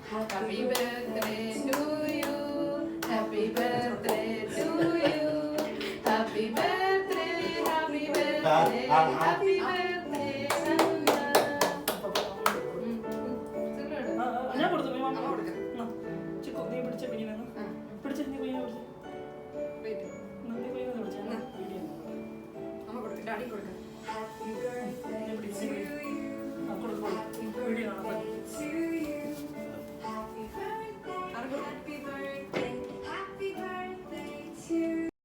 Happy birthday to you. Happy birthday to you. Happy birthday, happy birthday, happy birthday, Anna. ഞാൻ കൊടുത്തു ചിക്കു നീ പിടിച്ച കുഞ്ഞിനെ പിടിച്ച നീ കുഞ്ഞിനെ പിടിച്ച നീ കുഞ്ഞിനെ പിടിച്ച അമ്മ കൊടുക്ക ഡാഡി കൊടുക്ക